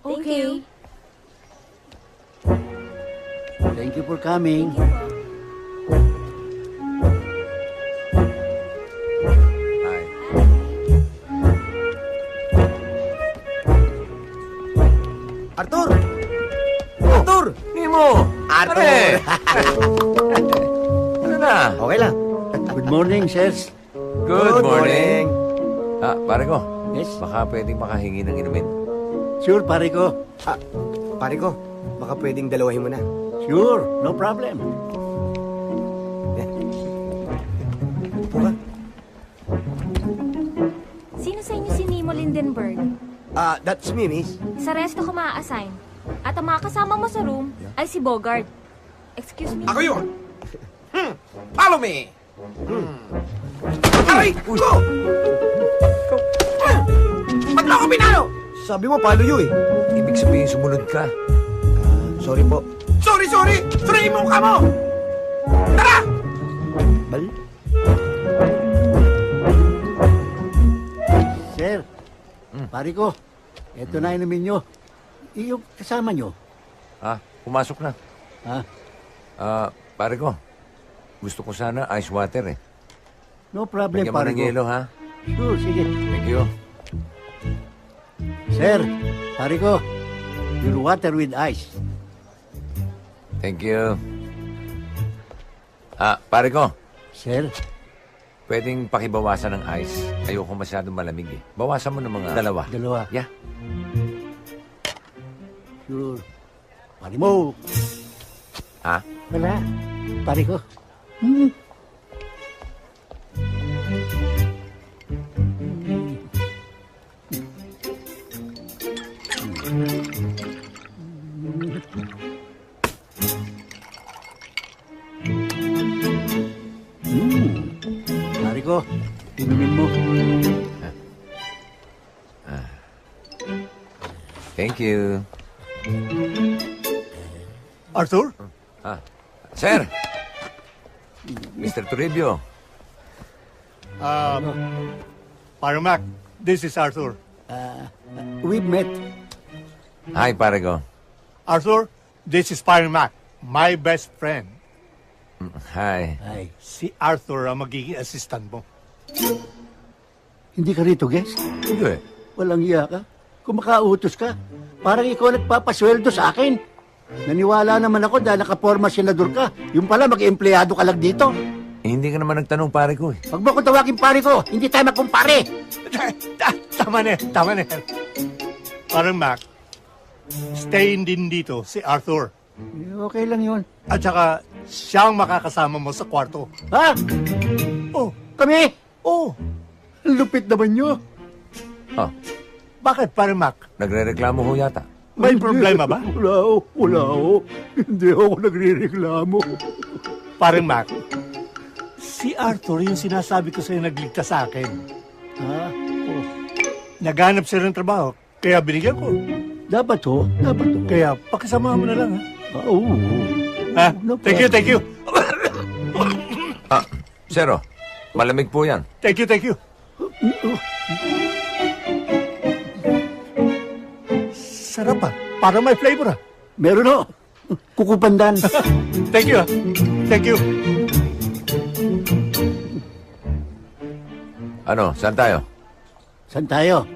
Thank Okay. you. Thank you for coming. Hi. Arthur! Arthur! Nemo! Arthur! Ano na? Okay lang. Good morning, sirs. Good morning. Pare ko. Yes? Baka pwedeng makahingi ng inumin. Sure, pare ko. Ah, pare ko, baka pwedeng dalawahin mo na. Sure, no problem. Upo ka. Sino sa inyo si Nemo Lindenberg? That's me, miss. Sa resto ko maa-assign. At ang mga kasama mo sa room ay si Bogart. Excuse me. Ako yun! Follow me! Aray! Go! Ba't mo ako pinalo? Sabi mo, palo yun eh. Ibig sabihin sumunod ka. Sorry po. Sorry! Suriin mo mukha mo! Tara! Bal? Sir, pare ko, eto na inumin nyo. Yung kasama nyo. Pumasok na. Ha? Pare ko. Gusto ko sana ice water eh. No problem, Bigyan mo pare ng ko. yelo, ha? Sure, sige. Thank you. Sir, pare ko, your water with ice. Thank you. Pare ko. Sir, Pwedeng pakibawasan ng ice. Ayoko masyadong malamig eh. Bawasan mo ng mga dalawa. dalawa. Yeah. Sure. Pare mo. Ha? Wala. Pare ko. Pare ko, inumin mo. Thank you. Arthur? Sir! Mr. Toribio. Paramac, this is Arthur. We've met. Hi, pare ko. Arthur, this is Paramac, my best friend. Hi. Ay, Si Arthur ang magiging assistant mo. hindi ka rito, guest? Hindi. Walang iya ka. Kung makautos ka, parang ikaw nagpapasweldo sa akin. Naniwala naman ako dahil nakaporma senador ka. Yung pala, mag-empleyado ka lang dito. Hindi ka naman nagtanong, pare ko eh. Huwag mo ko tawagin pare ko. Hindi tayo magkumpare. Tama na, tama na. Paramac, stay din dito si Arthur. Okay lang yun. At saka, siya ang makakasama mo sa kwarto. Ha? Oh, Kami? oh, Ang lupit naman nyo. bakit Paramac? Nagre-reklamo ho yata. May problema ba? Wala ho. Hindi ako nagre-reklamo. Paramac, si Arthur yung sinasabi ko sa'yo nagligtas sa akin. Ha? Oh, Naghanap siya ng trabaho, kaya binigyan ko. dapat ho. Dapat ho. Kaya pakisama mo na lang, ha? Oo. Ha? No Thank you, thank you. Sero, malamig po yan. Thank you, thank you. Sarap ah. Parang may flavor ah. Meron ho. Kukupandan. Thank you ah. Thank you. Ano, saan tayo? Saan tayo?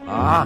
Ah,